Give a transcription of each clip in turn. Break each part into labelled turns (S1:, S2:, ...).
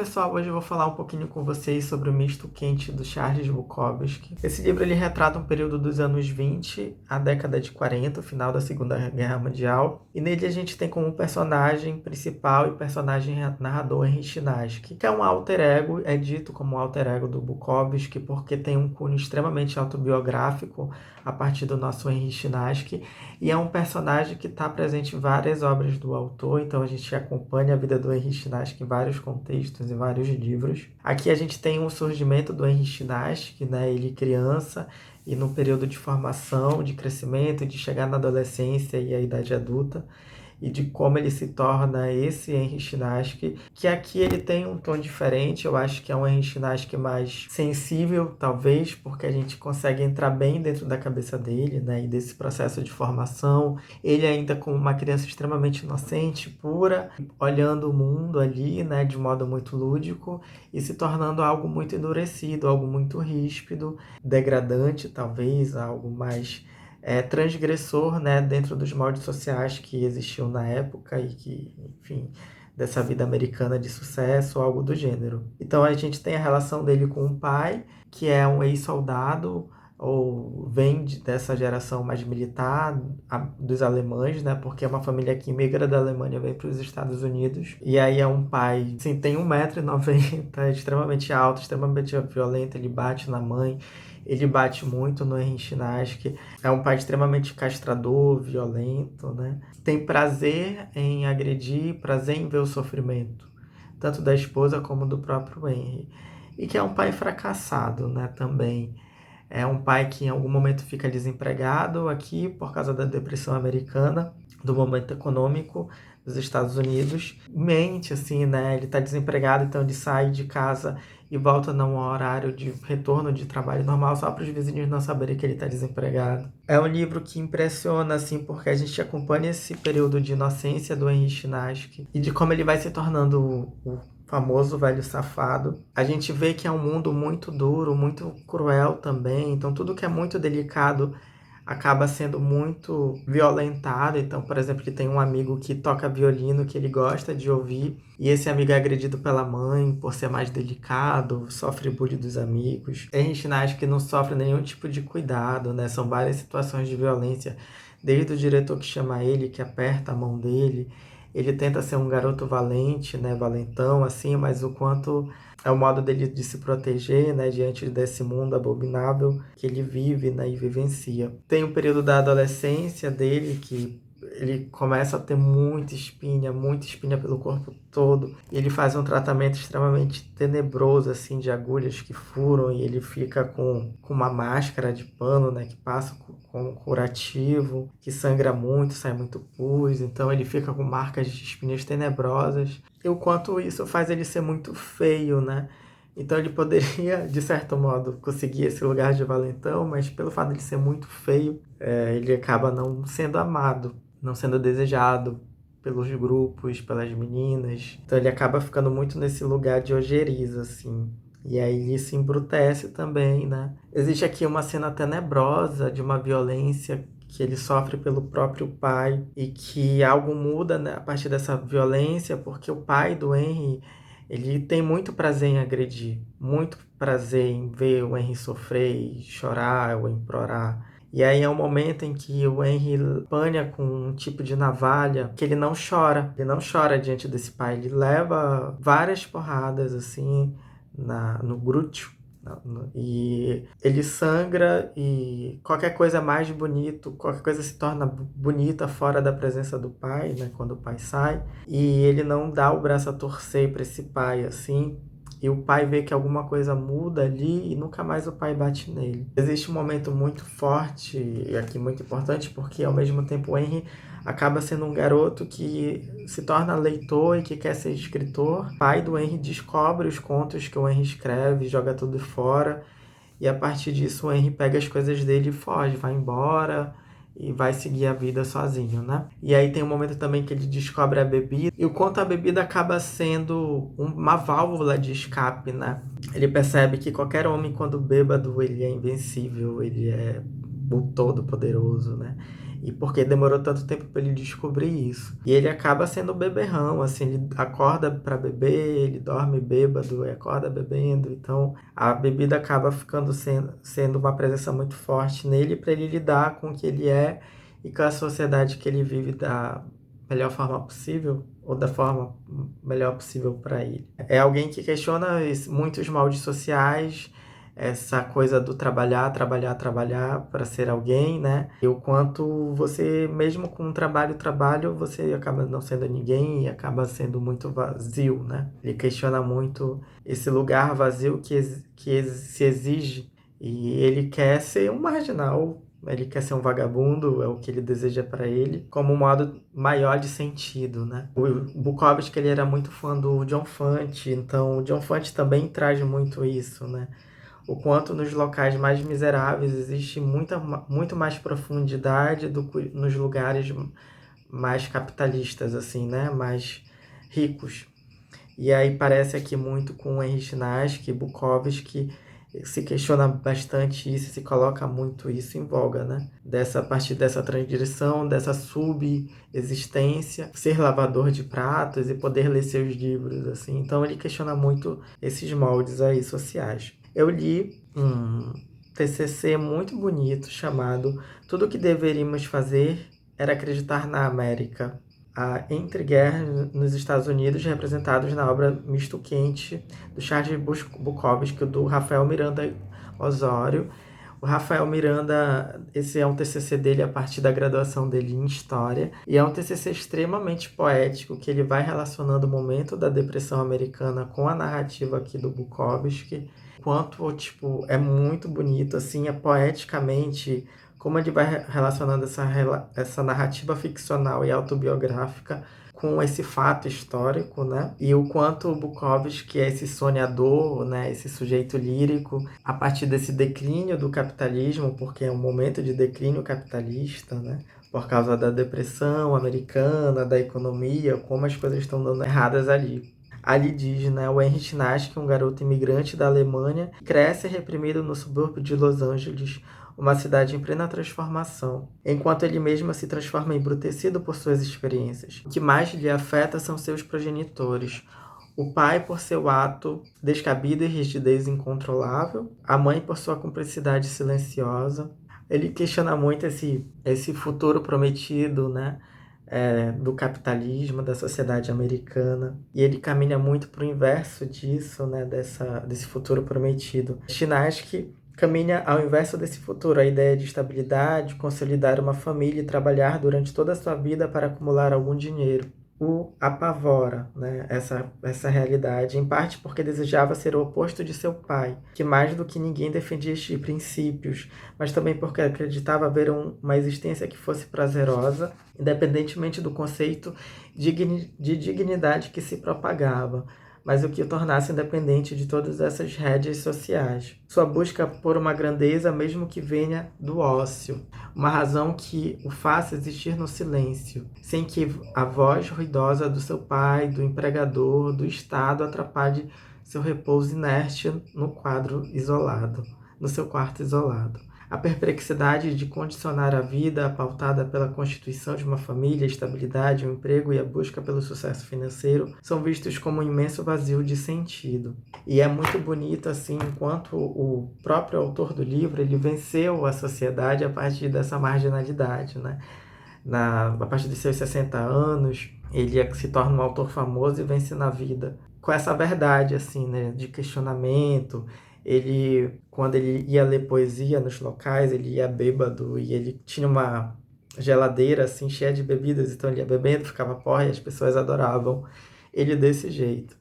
S1: pessoal, hoje eu vou falar um pouquinho com vocês sobre o Misto Quente do Charles Bukowski. Esse livro ele retrata um período dos anos 20 à década de 40, o final da Segunda Guerra Mundial, e nele a gente tem como personagem principal e personagem narrador Henry Chinaski, que é um alter ego, é dito como um alter ego do Bukowski porque tem um cunho extremamente autobiográfico a partir do nosso Henry Chinaski, e é um personagem que está presente em várias obras do autor, então a gente acompanha a vida do Henry Chinaski em vários contextos, em vários livros. Aqui a gente tem um surgimento do Henry Chinaski, né, ele criança, e no período de formação, de crescimento, de chegar na adolescência e a idade adulta, e de como ele se torna esse Henry Chinaski, que aqui ele tem um tom diferente. Eu acho que é um Henry Chinaski mais sensível, talvez, porque a gente consegue entrar bem dentro da cabeça dele, né, e desse processo de formação. Ele ainda como uma criança extremamente inocente, pura, olhando o mundo ali, né, de modo muito lúdico, e se tornando algo muito endurecido, algo muito ríspido, degradante, talvez, algo mais transgressor, né, dentro dos moldes sociais que existiam na época e que, enfim, dessa vida americana de sucesso, algo do gênero. Então a gente tem a relação dele com o pai, que é um ex-soldado, ou vem dessa geração mais militar dos alemães, né? Porque é uma família que migra da Alemanha, vem para os Estados Unidos. E aí é um pai, sim, tem 1,90 m, é extremamente alto, extremamente violento, ele bate na mãe. Ele bate muito no Henry Chinaski. É um pai extremamente castrador, violento, né? Tem prazer em agredir, prazer em ver o sofrimento, tanto da esposa como do próprio Henry. E que é um pai fracassado, né? Também. É um pai que em algum momento fica desempregado aqui por causa da depressão americana, do momento econômico dos Estados Unidos. Mente, assim, né? Ele está desempregado, então ele sai de casa e volta num horário de retorno de trabalho normal, só para os vizinhos não saberem que ele está desempregado. É um livro que impressiona, assim, porque a gente acompanha esse período de inocência do Henry Chinaski e de como ele vai se tornando o famoso velho safado. A gente vê que é um mundo muito duro, muito cruel também, então tudo que é muito delicado acaba sendo muito violentado. Então, por exemplo, ele tem um amigo que toca violino que ele gosta de ouvir, e esse amigo é agredido pela mãe por ser mais delicado, sofre bullying dos amigos. Henry Chinaski não sofre nenhum tipo de cuidado, né? São várias situações de violência, desde o diretor que chama ele, que aperta a mão dele. Ele tenta ser um garoto valente, né, valentão, assim, mas o quanto é o modo dele de se proteger, né, diante desse mundo abominável que ele vive, né, e vivencia. Tem o período da adolescência dele, que ele começa a ter muita espinha pelo corpo todo. E ele faz um tratamento extremamente tenebroso, assim, de agulhas que furam, e ele fica com uma máscara de pano, né, que passa com um curativo, que sangra muito, sai muito pus. Então ele fica com marcas de espinhas tenebrosas. E o quanto isso faz ele ser muito feio, né? Então ele poderia, de certo modo, conseguir esse lugar de valentão, mas pelo fato de ele ser muito feio, ele acaba não sendo amado, não sendo desejado pelos grupos, pelas meninas. Então ele acaba ficando muito nesse lugar de ojeriza, assim. E aí ele se embrutece também, né? Existe aqui uma cena tenebrosa de uma violência que ele sofre pelo próprio pai e que algo muda, né, a partir dessa violência, porque o pai do Henry, ele tem muito prazer em agredir, muito prazer em ver o Henry sofrer e chorar ou implorar. E aí é um momento em que o Henry apanha com um tipo de navalha que ele não chora diante desse pai, ele leva várias porradas assim no glúteo. E ele sangra, e qualquer coisa mais bonito, qualquer coisa se torna bonita fora da presença do pai, né? Quando o pai sai. E ele não dá o braço a torcer para esse pai, assim. E o pai vê que alguma coisa muda ali e nunca mais o pai bate nele. Existe um momento muito forte e aqui muito importante, porque ao mesmo tempo o Henry acaba sendo um garoto que se torna leitor e que quer ser escritor. O pai do Henry descobre os contos que o Henry escreve, joga tudo fora, e a partir disso o Henry pega as coisas dele e foge, vai embora e vai seguir a vida sozinho, né? E aí tem um momento também que ele descobre a bebida, e o quanto a bebida acaba sendo uma válvula de escape, né? Ele percebe que qualquer homem, quando bêbado, ele é invencível, ele é o todo-poderoso, né? E porque demorou tanto tempo para ele descobrir isso. E ele acaba sendo beberrão, assim, ele acorda para beber, ele dorme bêbado e acorda bebendo. Então a bebida acaba ficando sendo uma presença muito forte nele para ele lidar com o que ele é e com a sociedade que ele vive da melhor forma possível ou da forma melhor possível para ele. É alguém que questiona muitos moldes sociais, essa coisa do trabalhar, trabalhar, trabalhar para ser alguém, né? E o quanto você, mesmo com um trabalho, você acaba não sendo ninguém e acaba sendo muito vazio, né? Ele questiona muito esse lugar vazio que se exige e ele quer ser um marginal. Ele quer ser um vagabundo, é o que ele deseja para ele, como um modo maior de sentido, né? O Bukowski, ele era muito fã do John Fante, então o John Fante também traz muito isso, né? O quanto nos locais mais miseráveis existe muito mais profundidade do que nos lugares mais capitalistas, assim, né? Mais ricos. E aí parece aqui muito com o Henry Chinaski, Bukowski, se questiona bastante isso, se coloca muito isso em voga, né? A partir dessa transgressão, dessa subexistência, ser lavador de pratos e poder ler seus livros, assim. Então ele questiona muito esses moldes aí sociais. Eu li um TCC muito bonito chamado Tudo o que Deveríamos Fazer Era Acreditar na América. A entreguerra nos Estados Unidos, representados na obra Misto Quente, do Charles Bukowski, do Rafael Miranda Osório. O Rafael Miranda, esse é um TCC dele a partir da graduação dele em História, e é um TCC extremamente poético, que ele vai relacionando o momento da depressão americana com a narrativa aqui do Bukowski, quanto, tipo, é muito bonito, assim, é poeticamente como ele vai relacionando essa narrativa ficcional e autobiográfica com esse fato histórico, né? E o quanto o Bukowski é esse sonhador, né? Esse sujeito lírico, a partir desse declínio do capitalismo, porque é um momento de declínio capitalista, né? Por causa da depressão americana, da economia, como as coisas estão dando erradas ali. Ali diz, né, o Henry Chinaski, um garoto imigrante da Alemanha, cresce reprimido no subúrbio de Los Angeles, uma cidade em plena transformação, enquanto ele mesmo se transforma embrutecido por suas experiências. O que mais lhe afeta são seus progenitores. O pai por seu ato descabido e rigidez incontrolável, a mãe por sua cumplicidade silenciosa. Ele questiona muito esse futuro prometido, né? Do capitalismo, da sociedade americana. E ele caminha muito para o inverso disso, né? Desse futuro prometido. Chinaski caminha ao inverso desse futuro, a ideia de estabilidade, consolidar uma família e trabalhar durante toda a sua vida para acumular algum dinheiro. O apavora, né, essa realidade, em parte porque desejava ser o oposto de seu pai, que mais do que ninguém defendia estes princípios, mas também porque acreditava haver uma existência que fosse prazerosa, independentemente do conceito de dignidade que se propagava, mas o que o tornasse independente de todas essas rédeas sociais. Sua busca por uma grandeza, mesmo que venha do ócio, uma razão que o faça existir no silêncio, sem que a voz ruidosa do seu pai, do empregador, do Estado atrapalhe seu repouso inerte no seu quarto isolado. A perplexidade de condicionar a vida, pautada pela constituição de uma família, a estabilidade, o emprego e a busca pelo sucesso financeiro, são vistos como um imenso vazio de sentido. E é muito bonito, assim, enquanto o próprio autor do livro, ele venceu a sociedade a partir dessa marginalidade, né? A partir de seus 60 anos, ele se torna um autor famoso e vence na vida. Com essa verdade, assim, né? De questionamento. Quando ele ia ler poesia nos locais, ele ia bêbado e ele tinha uma geladeira assim cheia de bebidas, então ele ia bebendo, ficava porra e as pessoas adoravam ele desse jeito.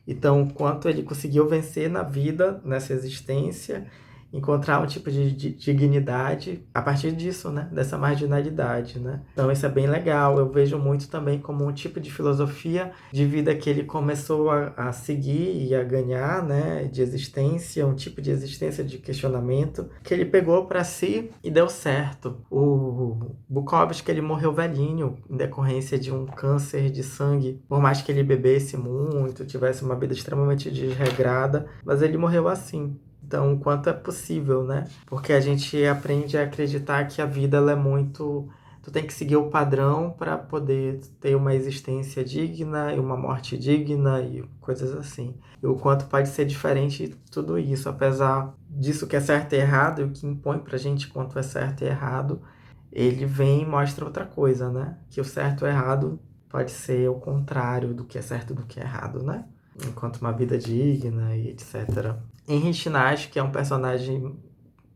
S1: Então, quanto ele conseguiu vencer na vida, nessa existência, encontrar um tipo de dignidade a partir disso, né? Dessa marginalidade, né? Então, isso é bem legal. Eu vejo muito também como um tipo de filosofia de vida que ele começou a seguir e a ganhar, né? De existência, um tipo de existência de questionamento que ele pegou para si e deu certo. O Bukowski, ele morreu velhinho em decorrência de um câncer de sangue, por mais que ele bebesse muito, tivesse uma vida extremamente desregrada, mas ele morreu assim. Então, o quanto é possível, né? Porque a gente aprende a acreditar que a vida ela é muito tu tem que seguir o padrão para poder ter uma existência digna e uma morte digna e coisas assim. E o quanto pode ser diferente de tudo isso, apesar disso que é certo e errado, e o que impõe pra gente quanto é certo e errado, ele vem e mostra outra coisa, né? Que o certo e o errado pode ser o contrário do que é certo e do que é errado, né? Enquanto uma vida digna e etc. Henry Chinage, que é um personagem,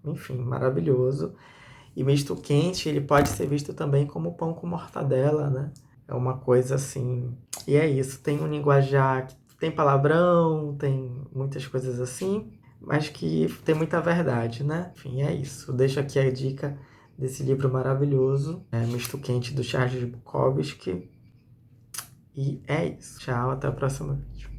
S1: enfim, maravilhoso. E misto quente, ele pode ser visto também como pão com mortadela, né? É uma coisa assim. E é isso, tem um linguajar que tem palavrão, tem muitas coisas assim, mas que tem muita verdade, né? Enfim, é isso. Deixo aqui a dica desse livro maravilhoso, Misto Quente, do Charles Bukowski. E é isso. Tchau, até o próximo vídeo.